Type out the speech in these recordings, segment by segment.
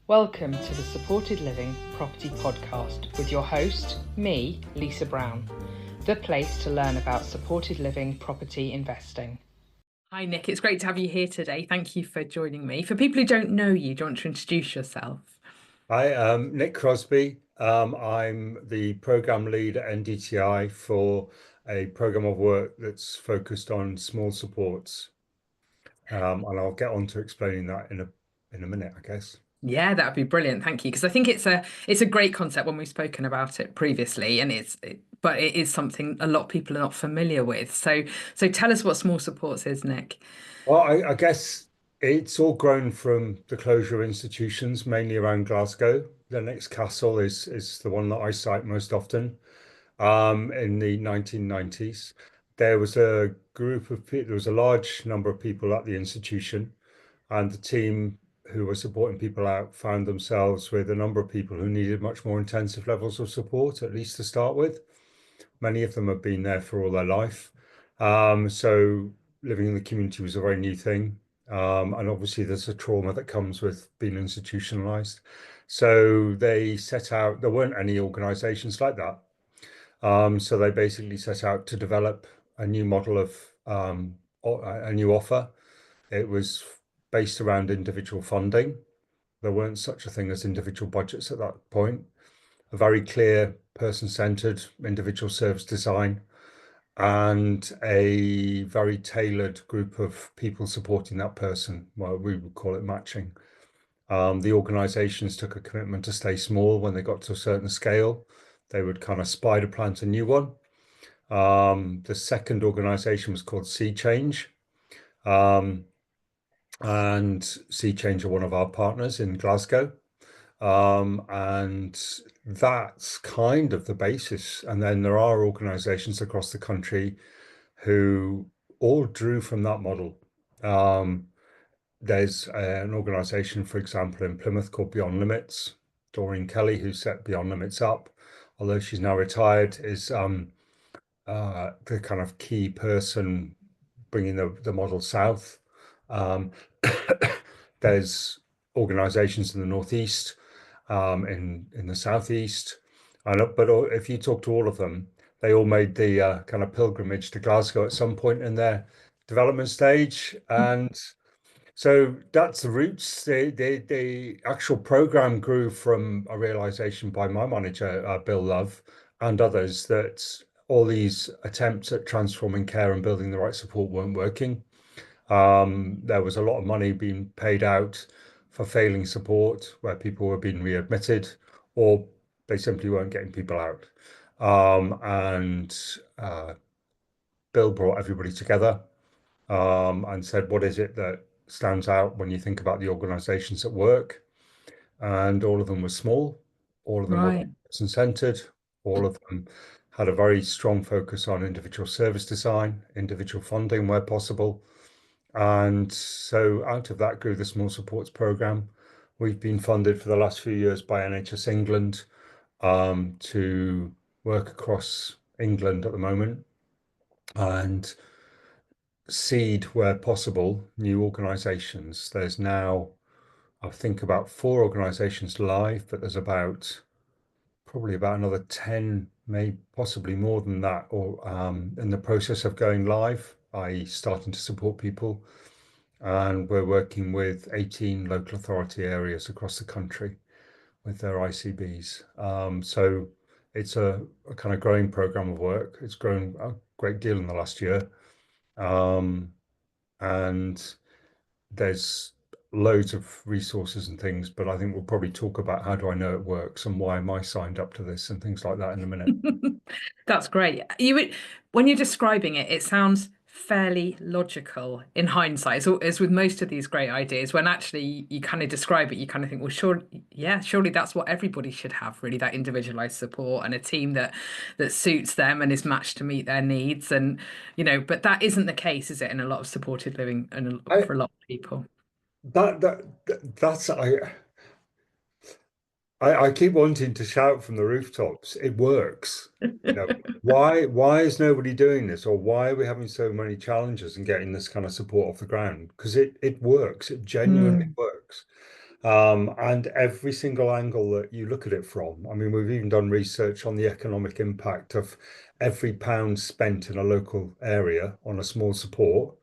Welcome to the Supported Living Property Podcast with your host, me, Lisa Brown, the place to learn about supported living property investing. Hi Nick, it's great to have you here today. Thank you for joining me. For people who don't know you, do you want to introduce yourself? Hi, I'm Nick Crosby. I'm the program lead at NDTI for a program of work that's focused on small supports. And I'll get on to explaining that in a minute, I guess. Yeah, that'd be brilliant. Thank you. Because I think it's a great concept when we've spoken about it previously, and but it is something a lot of people are not familiar with. So tell us what small supports is, Nick. Well, I guess it's all grown from the closure of institutions, mainly around Glasgow. The next castle is the one that I cite most often. In the 1990s, there was a group of people, there was a large number of people at the institution, and the team who were supporting people out found themselves with a number of people who needed much more intensive levels of support, at least to start with. Many of them have been there for all their life. So living in the community was a very new thing. And obviously there's a trauma that comes with being institutionalized. So they set out, there weren't any organizations like that. So they basically set out to develop a new model of a new offer. It was based around individual funding. There weren't such a thing as individual budgets at that point. A very clear person-centered individual service design and a very tailored group of people supporting that person. Well, we would call it matching. The organizations took a commitment to stay small. When they got to a certain scale, they would kind of spider plant a new one. The second organization was called Sea Change. And Sea Change are one of our partners in Glasgow. And that's kind of the basis. And then there are organizations across the country who all drew from that model. There's an organization, for example, in Plymouth called Beyond Limits. Doreen Kelly, who set Beyond Limits up, although she's now retired, is the kind of key person bringing the model south. There's organizations in the Northeast, in the Southeast. But if you talk to all of them, they all made the kind of pilgrimage to Glasgow at some point in their development stage. And so that's the roots. The actual program grew from a realization by my manager, Bill Love, and others that all these attempts at transforming care and building the right support weren't working. There was a lot of money being paid out for failing support where people were being readmitted or they simply weren't getting people out. And Bill brought everybody together and said, what is it that stands out when you think about the organizations that work? And all of them were small, all of them were person-centered, all of them had a very strong focus on individual service design, individual funding where possible. And so out of that grew the Small Supports Programme. We've been funded for the last few years by NHS England to work across England at the moment and seed where possible new organisations. There's now, I think, about 4 organisations live, but there's probably about another 10, maybe possibly more than that, or in the process of going live, i.e. starting to support people. And we're working with 18 local authority areas across the country with their ICBs. So it's a kind of growing program of work. It's grown a great deal in the last year. And there's loads of resources and things, but I think we'll probably talk about how do I know it works and why am I signed up to this and things like that in a minute. That's great. When you're describing it, it sounds fairly logical in hindsight. So as with most of these great ideas, when actually you kind of describe it, you kind of think, well, sure, yeah, surely that's what everybody should have, really, that individualized support and a team that suits them and is matched to meet their needs. And but that isn't the case, is it, in a lot of supported living and for a lot of people? That's I keep wanting to shout from the rooftops. It works. Why is nobody doing this, or why are we having so many challenges and getting this kind of support off the ground? Because it works. It genuinely works. And every single angle that you look at it from, I mean, we've even done research on the economic impact of every pound spent in a local area on a small support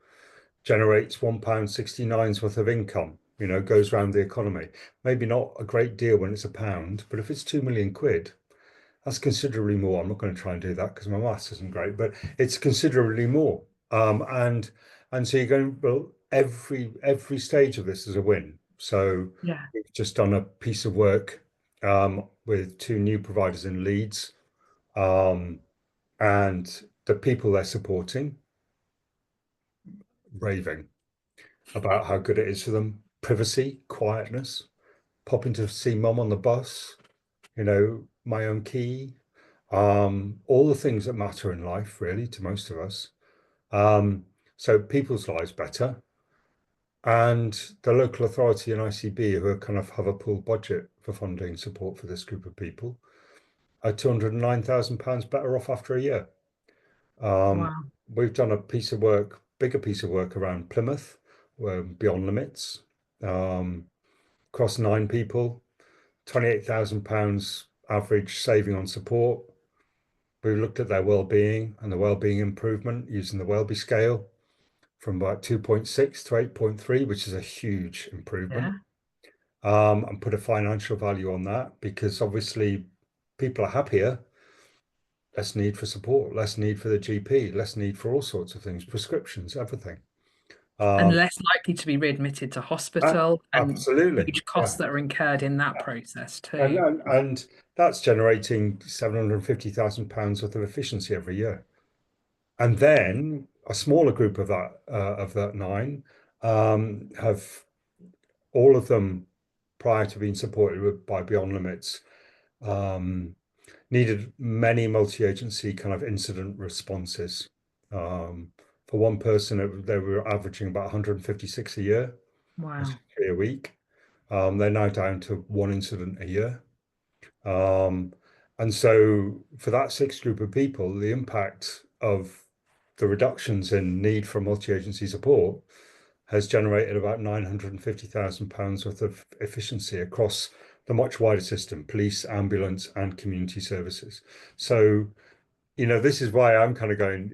generates £1.69's worth of income, goes around the economy. Maybe not a great deal when it's a pound, but if it's 2 million quid, that's considerably more. I'm not going to try and do that because my maths isn't great, but it's considerably more. And so you're going, well, every stage of this is a win. So Yeah. we've just done a piece of work with two new providers in Leeds, and the people they're supporting raving about how good it is for them. Privacy, quietness, popping to see mum on the bus, my own key, all the things that matter in life, really, to most of us. So people's lives better. And the local authority and ICB, who are kind of have a pool budget for funding support for this group of people, are £209,000 better off after a year. Wow. We've done a piece of work, bigger piece of work around Plymouth, Beyond Limits, across 9 people, £28,000 average saving on support. We looked at their well-being and the well-being improvement using the Welby scale from about 2.6 to 8.3, which is a huge improvement. Yeah. And put a financial value on that because obviously people are happier, less need for support, less need for the GP, less need for all sorts of things, prescriptions, everything. And Um, less likely to be readmitted to hospital, and Absolutely, huge yeah. costs that are incurred in that process And, too. and and that's generating £750,000 worth of efficiency every year. And then a smaller group of that 9 have all of them prior to being supported by Beyond Limits um, needed many multi-agency kind of incident responses. For one person, they were averaging about 156 a year, Wow. a week. They're now down to one incident a year. Um, and so for that 6 group of people, the impact of the reductions in need for multi-agency support has generated about £950,000 worth of efficiency across the much wider system, police, ambulance, and community services. So, this is why I'm kind of going,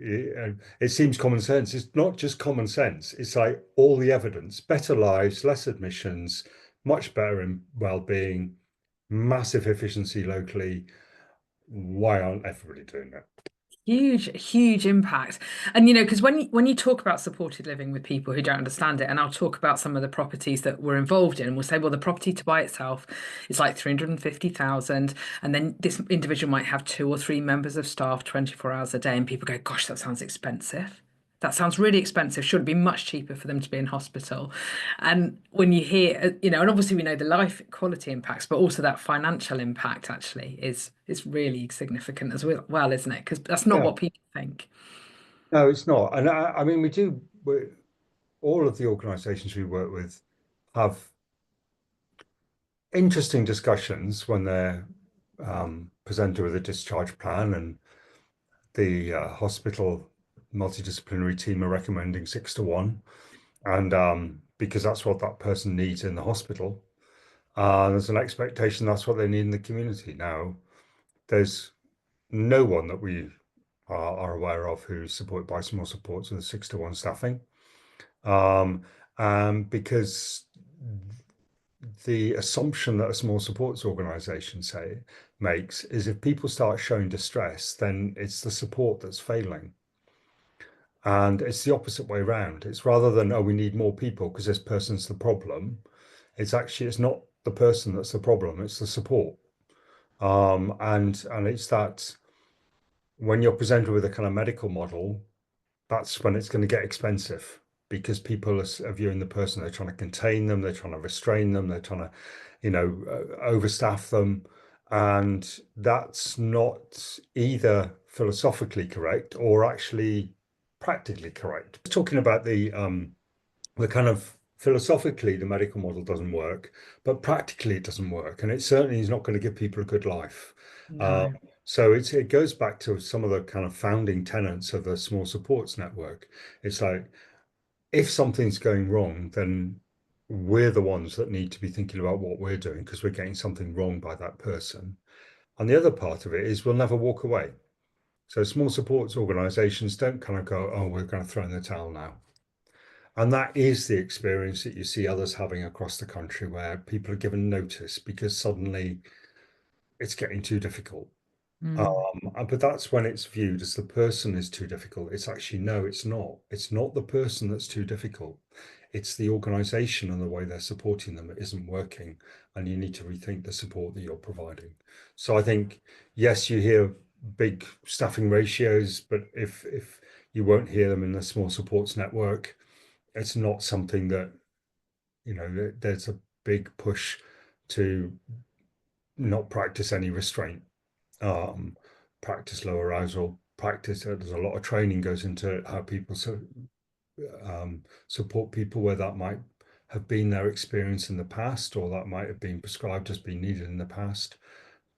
it seems common sense. It's not just common sense. It's like all the evidence, better lives, less admissions, much better in well-being, massive efficiency locally. Why aren't everybody doing that? Huge, huge impact. And because when you talk about supported living with people who don't understand it, and I'll talk about some of the properties that we're involved in, and we'll say, well, the property to buy itself is like 350,000, and then this individual might have 2 or 3 members of staff 24 hours a day, and people go, gosh, that sounds expensive. That sounds really expensive. Should be much cheaper for them to be in hospital. And when you hear, and obviously we know the life quality impacts, but also that financial impact actually is really significant as well, isn't it? Because that's not Yeah, what people think. no, it's not. And I mean, all of the organizations we work with have interesting discussions when they're presented with a discharge plan and the hospital multidisciplinary team are recommending 6 to 1. And because that's what that person needs in the hospital. There's an expectation that's what they need in the community. Now, there's no one that we are aware of who's supported by small supports with a 6 to 1 staffing. Because the assumption that a small supports organization makes is if people start showing distress, then it's the support that's failing. And it's the opposite way around. It's rather than, oh, we need more people because this person's the problem. It's not the person that's the problem, it's the support. And it's that when you're presented with a kind of medical model, that's when it's going to get expensive because people are viewing the person, they're trying to contain them, they're trying to restrain them, they're trying to, overstaff them. And that's not either philosophically correct or actually practically correct. Talking about the kind of philosophically, the medical model doesn't work, but practically it doesn't work. And it certainly is not going to give people a good life. Uh, No. so it goes back to some of the kind of founding tenets of the small supports network. It's like if something's going wrong, then we're the ones that need to be thinking about what we're doing because we're getting something wrong by that person. And the other part of it is we'll never walk away. So small supports organizations don't kind of go, oh, we're going to throw in the towel now. And that is the experience that you see others having across the country where people are given notice because suddenly it's getting too difficult. Mm. But that's when it's viewed as the person is too difficult. It's actually, no, it's not. It's not the person that's too difficult. It's the organization and the way they're supporting them that isn't working. And you need to rethink the support that you're providing. So I think, yes, you hear big staffing ratios, but if you won't hear them in the small supports network, it's not something that, there's a big push to not practice any restraint, um, practice low arousal, practice. There's a lot of training goes into how people support people where that might have been their experience in the past, or that might have been prescribed as being needed in the past.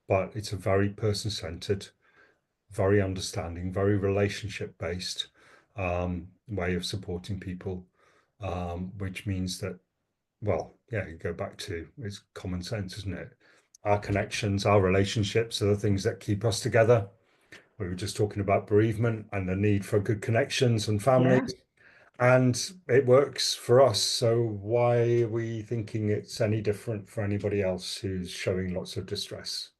But it's a very person-centered, very understanding, very relationship-based way of supporting people, which means that, well, yeah, you go back to it's common sense, isn't it? Our connections, our relationships are the things that keep us together. We were just talking about bereavement and the need for good connections and Yeah. families, and it works for us. So why are we thinking it's any different for anybody else who's showing lots of distress?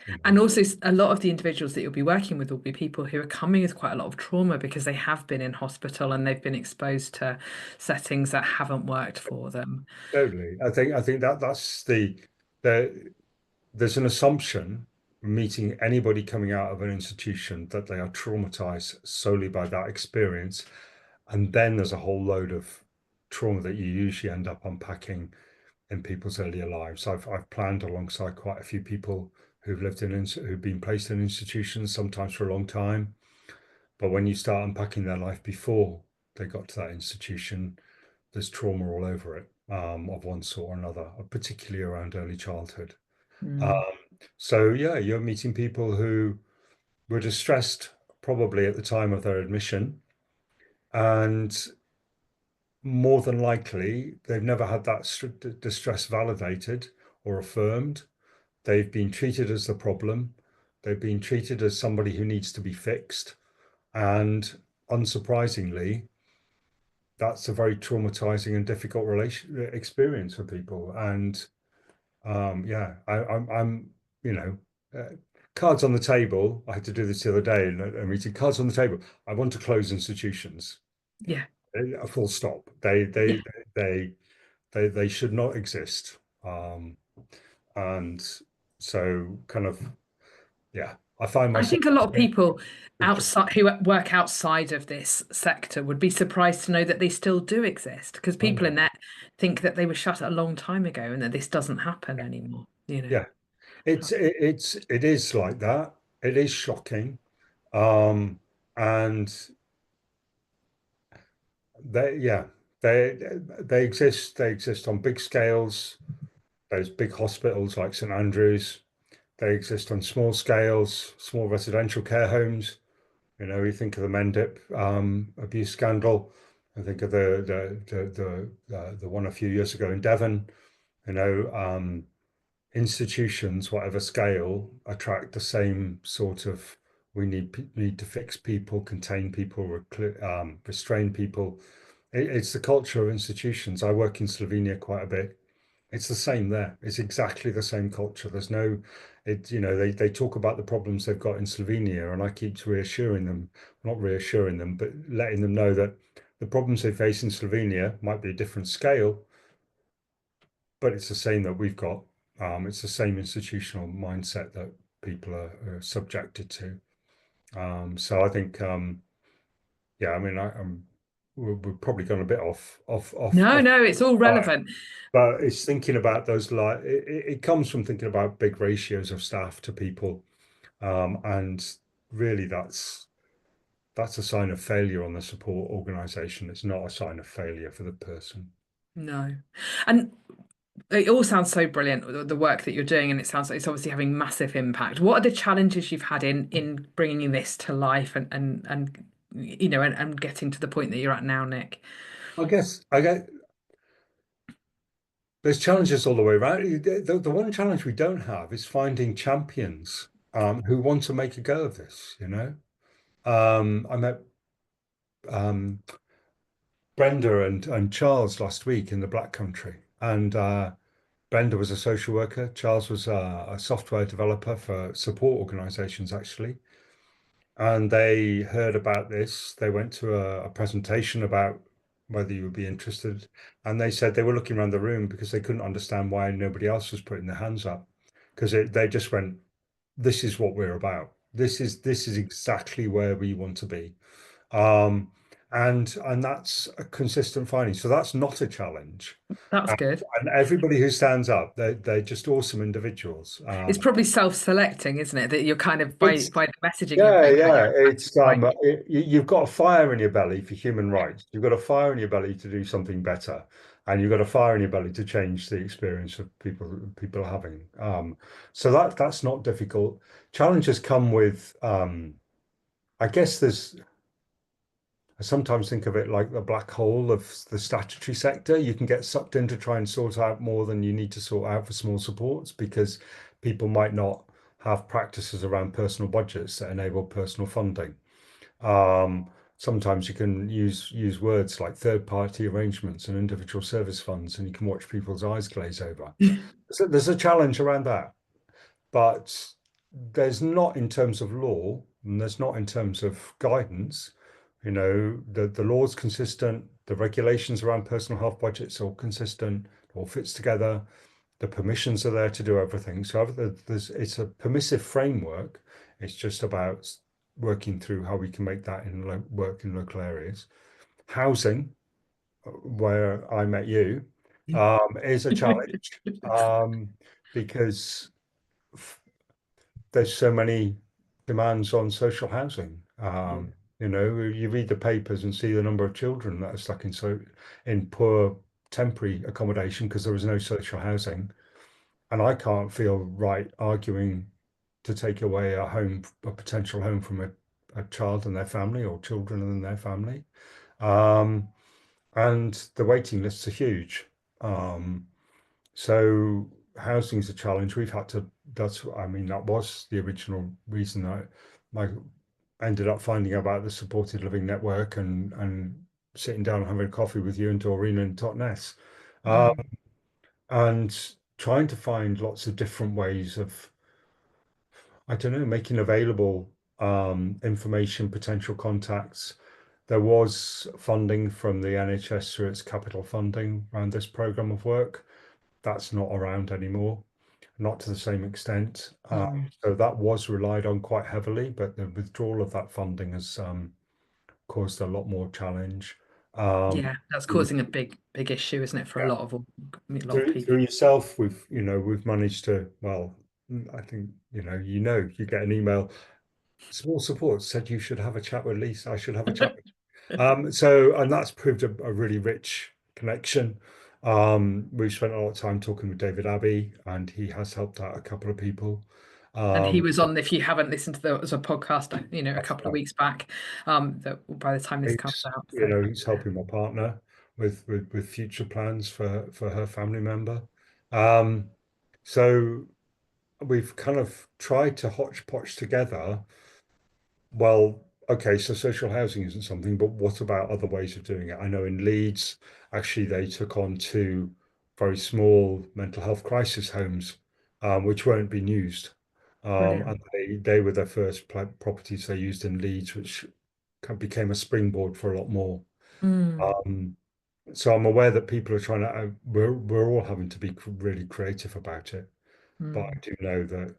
You know? And also, a lot of the individuals that you'll be working with will be people who are coming with quite a lot of trauma because they have been in hospital and they've been exposed to settings that haven't worked for them. Totally. I think that's the there's an assumption meeting anybody coming out of an institution that they are traumatized solely by that experience. And then there's a whole load of trauma that you usually end up unpacking in people's earlier lives. I've planned alongside quite a few people who've been placed in institutions, sometimes for a long time. But when you start unpacking their life before they got to that institution, there's trauma all over it, of one sort or another, particularly around early childhood. Mm. Um, so yeah, you're meeting people who were distressed probably at the time of their admission, and more than likely they've never had that distress validated or affirmed. They've been treated as the problem. They've been treated as somebody who needs to be fixed. And unsurprisingly, that's a very traumatizing and difficult experience for people. And yeah, I'm, you know, uh, cards on the table. I had to do this the other day in a meeting. Cards on the table. I want to close institutions. Yeah. A full stop. Yeah. They they should not exist. And so kind of, yeah, I find I myself think a lot of people outside who work outside of this sector would be surprised to know that they still do exist because I people know. in there think that they were shut a long time ago and that this doesn't happen anymore, you know. Yeah, it is like that. It is shocking. Um, and yeah, they they exist. They exist on big scales. Those big hospitals like St Andrews. They exist on small scales, small residential care homes. You think of the Mendip abuse scandal. I think of the one a few years ago in Devon. You know, institutions, whatever scale, attract the same sort of. We need to fix people, contain people, restrain people. It's the culture of institutions. I work in Slovenia quite a bit. It's the same there. It's exactly the same culture. There's no, they talk about the problems they've got in Slovenia, and I keep reassuring them, not reassuring them, but letting them know that the problems they face in Slovenia might be a different scale, but it's the same that we've got. It's the same institutional mindset that people are subjected to. So I think, yeah, I mean, we're probably gone a bit No, no, it's all track. relevant. But it's thinking about those, like it comes from thinking about big ratios of staff to people, and really that's a sign of failure on the support organization. It's not a sign of failure for the person. No. And it all sounds so brilliant, the work that you're doing, and it sounds like it's obviously having massive impact. What are the challenges you've had in bringing this to life and and getting to the point that you're at now, Nick? I guess there's challenges all the way around. The one challenge we don't have is finding champions who want to make a go of this, you know. I met um, Brenda and Charles last week in the Black Country, and Brenda was a social worker. Charles was a software developer for support organizations, actually. And they heard about this. They went to a presentation about whether you would be interested. And they said they were looking around the room because they couldn't understand why nobody else was putting their hands up. Because they just went, this is what we're about. This is exactly where we want to be. Um, and that's a consistent finding. So that's not a challenge. That's And, good. and everybody who stands up, they're just awesome individuals. It's probably self-selecting, isn't it? That you're kind of It's by the messaging you're Yeah, putting out, you're yeah. It's attracting the right people. you've got a fire in your belly for human Yeah. rights. You've got a fire in your belly to do something better, and you've got a fire in your belly to change the experience of people are having. So that's not difficult. Challenges come with I guess I sometimes think of it like the black hole of the statutory sector. You can get sucked in to try and sort out more than you need to sort out for small supports because people might not have practices around personal budgets that enable personal funding. Sometimes you can use words like third-party arrangements and individual service funds, and you can watch people's eyes glaze over. So there's a challenge around that, but there's not in terms of law, and there's not in terms of guidance. You know, the law's consistent, the regulations around personal health budgets are all consistent, all fits together. The permissions are there to do everything. So it's a permissive framework. It's just about working through how we can make that work in local areas. Housing, where I met you, is a challenge because there's so many demands on social housing. Yeah. You know, you read the papers and see the number of children that are stuck in poor temporary accommodation because there was no social housing. And I can't feel right arguing to take away a potential home from a child and their family or children and their family. Um, and the waiting lists are huge. Um, so housing is a challenge. I mean, that was the original reason I ended up finding out about the supported living network and sitting down and having a coffee with you and Doreen and Totnes. Um, Mm. and trying to find lots of different ways of, I don't know, making available information, potential contacts. There was funding from the NHS through its capital funding around this program of work. That's not around anymore, not to the same extent. Mm. So that was relied on quite heavily, but the withdrawal of that funding has caused a lot more challenge. Um, Yeah, that's causing a big issue, isn't it, for yeah, a lot of through people. yourself, we've managed to, well, I think, you get an email. Small Support said you should have a chat with Lisa. I should have a chat with you. And that's proved a really rich connection. We've spent a lot of time talking with David Abbey, and he has helped out a couple of people. And he Um, was on, if you haven't listened to a podcast, a that's couple of right. weeks back, that by the time this comes He's, out. you So know, he's helping my partner with future plans for her family member. Um, so we've kind of tried to hodgepodge together. Well, okay, so social housing isn't something, but what about other ways of doing it? I know in Leeds, actually, they took on two very small mental health crisis homes, which weren't being used. brilliant. And they were their first properties they used in Leeds, which became a springboard for a lot more. Mm, Um, so I'm aware that people are trying to, we're all having to be really creative about it. But I mm. do know that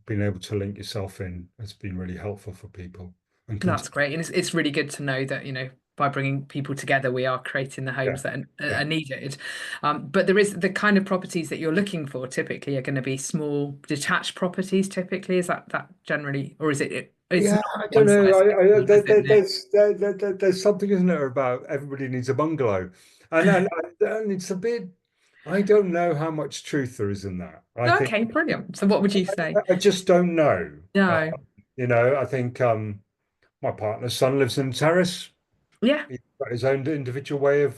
being able to link yourself in has been really helpful for people and That's continue. great, and it's really good to know that by bringing people together, we are creating the Yeah, homes that yeah, are needed. But there is the kind of properties that you're looking for. Typically, are going to be small detached properties. Typically, is that generally, or is it's yeah. not I don't one know. size fits all, is it? No. There's something, isn't there, about everybody needs a bungalow, and it's a bit. I don't know how much truth there is in that. I think Okay, brilliant. So, what would you say? I just don't know. No. I think my partner's son lives in a terrace. Yeah. He's got his own individual way of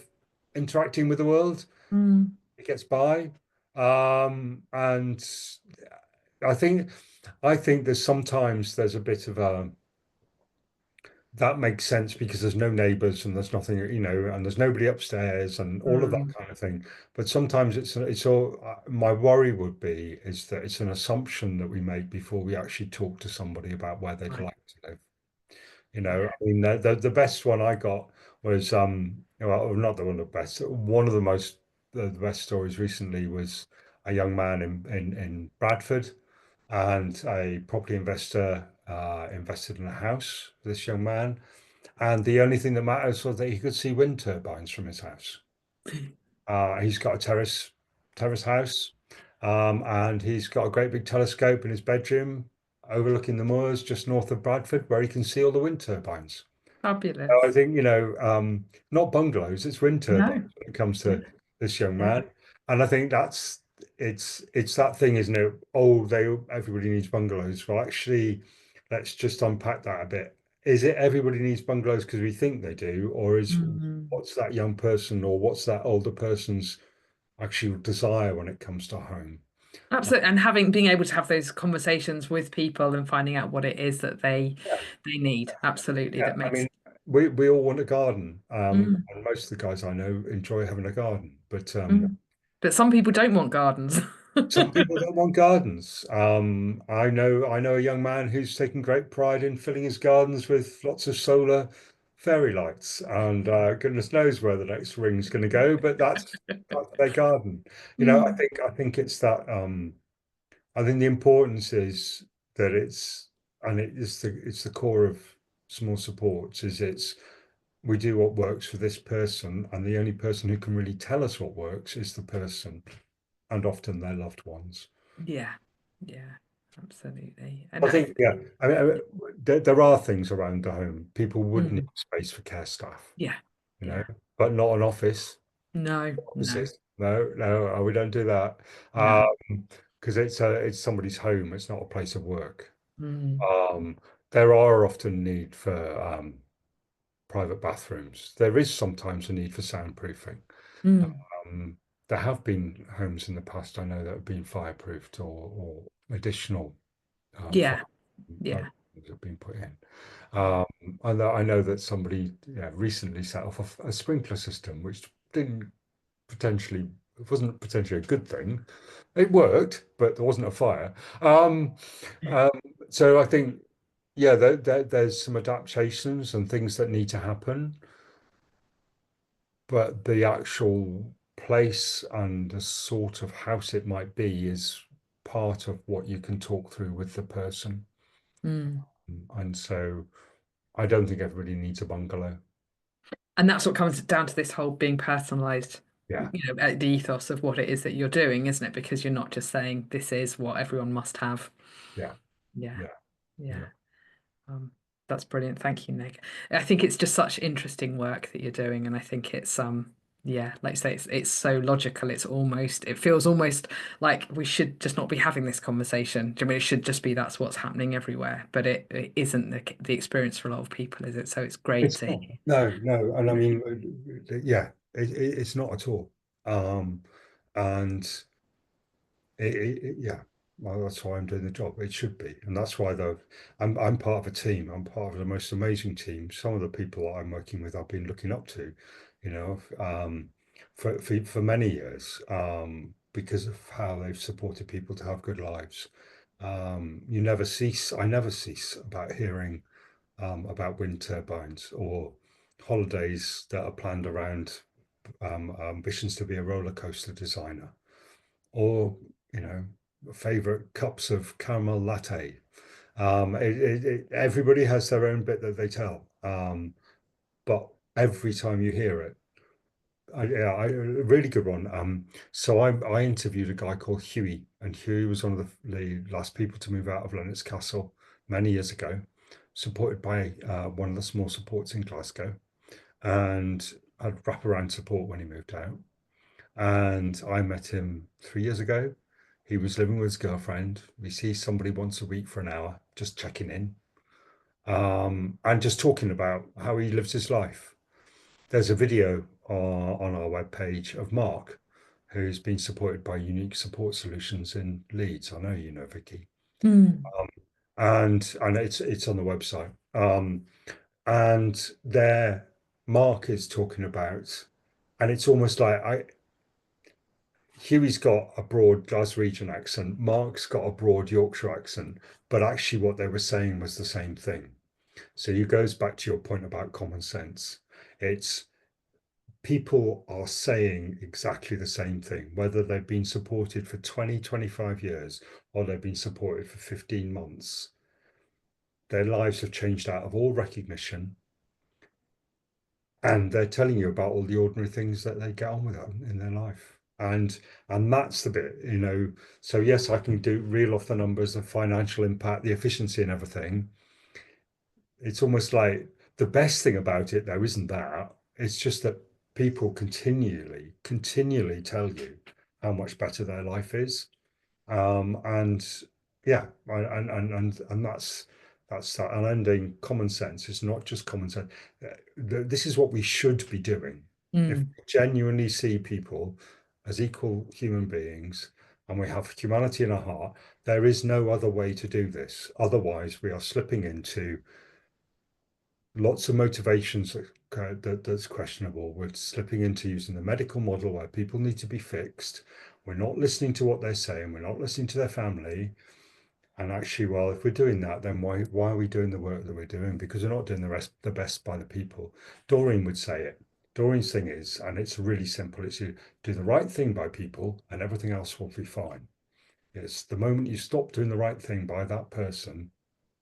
interacting with the world. Mm, It gets by. And I think there's sometimes there's a bit of a that makes sense because there's no neighbors and there's nothing, and there's nobody upstairs and all of that mm, kind of thing. But sometimes it's all, my worry would be is that it's an assumption that we make before we actually talk to somebody about where they'd right. like to live. Yeah. I mean, the best one I got was, well, not the one of the best, one of the best stories recently was a young man in Bradford, and a property investor invested in a house for this young man. And the only thing that matters was that he could see wind turbines from his house. He's got a terrace house, and he's got a great big telescope in his bedroom overlooking the moors just north of Bradford, where he can see all the wind turbines. I Fabulous. think, not bungalows, it's wind turbines No. when it comes Yeah. to this young Yeah. man. And I think it's that thing, isn't it? Oh, everybody needs bungalows. Well, actually, let's just unpack that a bit. Is it everybody needs bungalows because we think they do, or is Mm. what's that young person or what's that older person's actual desire when it comes to home? Absolutely. And being able to have those conversations with people and finding out what it is that they need. Absolutely. Yeah, That I makes mean, we all want a garden, mm, and most of the guys I know enjoy having a garden, but mm. But some people don't want gardens. some people don't want gardens. I know a young man who's taken great pride in filling his gardens with lots of solar fairy lights, and goodness knows where the next ring's going to go, but that's part of their garden. Mm. I think it's that. I think the importance is that it's the core of small supports. We do what works for this person, and the only person who can really tell us what works is the person, and often their loved ones. Yeah. Yeah. Absolutely. And I think, yeah, there are things around the home. People would need mm, space for care staff, yeah. you know, Yeah. but not an office. No, no, Offices, no, no, we don't do that. no. Because it's somebody's home. It's not a place of work. Mm, Um, there are often need for private bathrooms. There is sometimes a need for soundproofing. mm. Um, there have been homes in the past I know that have been fireproofed or additional fire Yeah. Yeah. have been put in. Um, I know that somebody, yeah, recently set off a sprinkler system, which didn't potentially it wasn't potentially a good thing. It worked, but there wasn't a fire. Um, um, so I think, yeah, there's some adaptations and things that need to happen, but the actual place and the sort of house it might be is part of what you can talk through with the person. Mm. And so I don't think everybody needs a bungalow. And that's what comes down to this whole being personalized, Yeah, the ethos of what it is that you're doing, isn't it? Because you're not just saying this is what everyone must have. yeah, Yeah. yeah, Yeah. yeah. Um, that's brilliant. Thank you, Nick. I think it's just such interesting work that you're doing, and I think it's yeah, like you say, it's so logical. It feels almost like we should just not be having this conversation. Do you mean it should just be that's what's happening everywhere? But it isn't the experience for a lot of people, is it? So it's great It's to not. hear. No, no, and I mean, yeah, it's not at all. And yeah, well, that's why I'm doing the job. It should be, and that's why though I'm part of a team. I'm part of the most amazing team. Some of the people that I'm working with, I've been looking up to, you know, for many years, because of how they've supported people to have good lives. I never cease about hearing about wind turbines or holidays that are planned around ambitions to be a roller coaster designer, or favorite cups of caramel latte. Everybody has their own bit that they tell, but every time you hear it, a really good one. So I interviewed a guy called Huey, and Huey was one of the last people to move out of Lennox Castle many years ago, supported by one of the small supports in Glasgow, and had wraparound support when he moved out. And I met him 3 years ago. He was living with his girlfriend. We see somebody once a week for an hour, just checking in, and just talking about how he lives his life. There's a video on our webpage of Mark, who's been supported by Unique Support Solutions in Leeds. I know you know Vicky. Mm. And it's on the website. And there Mark is talking about, and it's almost like Hughie's got a broad Glaswegian accent, Mark's got a broad Yorkshire accent, but actually what they were saying was the same thing. So it goes back to your point about common sense. It's people are saying exactly the same thing, whether they've been supported for 20, 25 years or they've been supported for 15 months. Their lives have changed out of all recognition. And they're telling you about all the ordinary things that they get on with in their life. And that's the bit, so yes, I can do reel off the numbers, the financial impact, the efficiency and everything. It's almost like the best thing about it though isn't that, it's just that people continually tell you how much better their life is. And yeah, and that's that unending common sense. It's not just common sense. This is what we should be doing. If Mm. we genuinely see people as equal human beings and we have humanity in our heart, there is no other way to do this. Otherwise, we are slipping into lots of motivations that's questionable. We're slipping into using the medical model where people need to be fixed. We're not listening to what they're saying. We're not listening to their family. And actually, well, if we're doing that, then why are we doing the work that we're doing? Because we're not doing the best by the people. Doreen would say it. Doreen's thing is, and it's really simple, it's you do the right thing by people and everything else will be fine. It's the moment you stop doing the right thing by that person,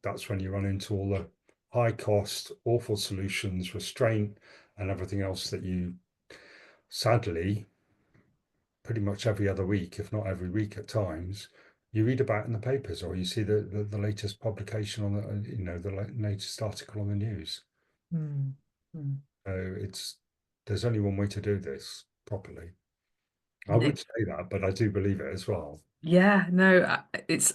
that's when you run into all the high cost, awful solutions, restraint, and everything else that you sadly, pretty much every other week, if not every week at times, you read about in the papers or you see the latest publication on the latest article on the news. Mm. Mm. So there's only one way to do this properly. I Nick. would say that, but I do believe it as well. Yeah, no, it's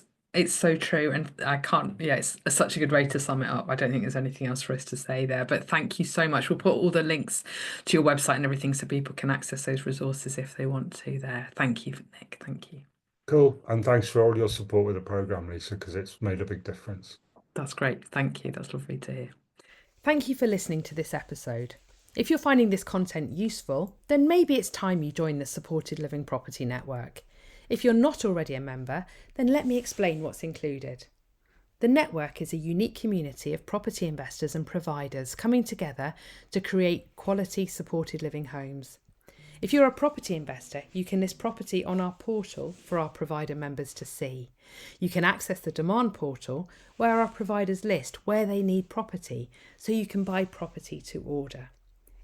so true, and I can't. Yeah, it's such a good way to sum it up. I don't think there's anything else for us to say there. But thank you so much. We'll put all the links to your website and everything so people can access those resources if they want to. There. Thank you, Nick. Thank you. Cool. And thanks for all your support with the program, Lisa, because it's made a big difference. That's great. Thank you. That's lovely to hear. Thank you for listening to this episode. If you're finding this content useful, then maybe it's time you join the Supported Living Property Network. If you're not already a member, then let me explain what's included. The network is a unique community of property investors and providers coming together to create quality supported living homes. If you're a property investor, you can list property on our portal for our provider members to see. You can access the demand portal where our providers list where they need property so you can buy property to order.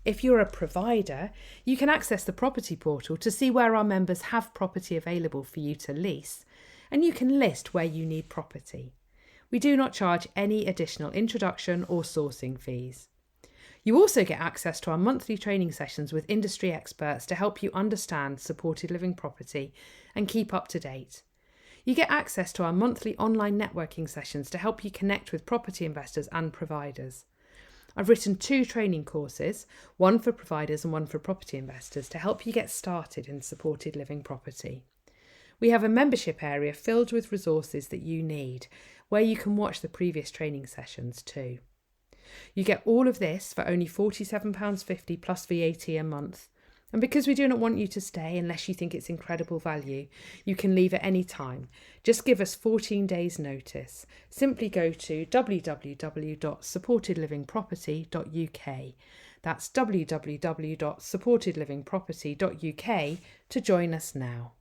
If you're a provider, you can access the property portal to see where our members have property available for you to lease, and you can list where you need property. We do not charge any additional introduction or sourcing fees. You also get access to our monthly training sessions with industry experts to help you understand supported living property and keep up to date. You get access to our monthly online networking sessions to help you connect with property investors and providers. I've written 2 training courses, one for providers and one for property investors, to help you get started in supported living property. We have a membership area filled with resources that you need, where you can watch the previous training sessions too. You get all of this for only £47.50 plus VAT a month. And because we do not want you to stay unless you think it's incredible value, you can leave at any time. Just give us 14 days notice. Simply go to www.supportedlivingproperty.uk. That's www.supportedlivingproperty.uk to join us now.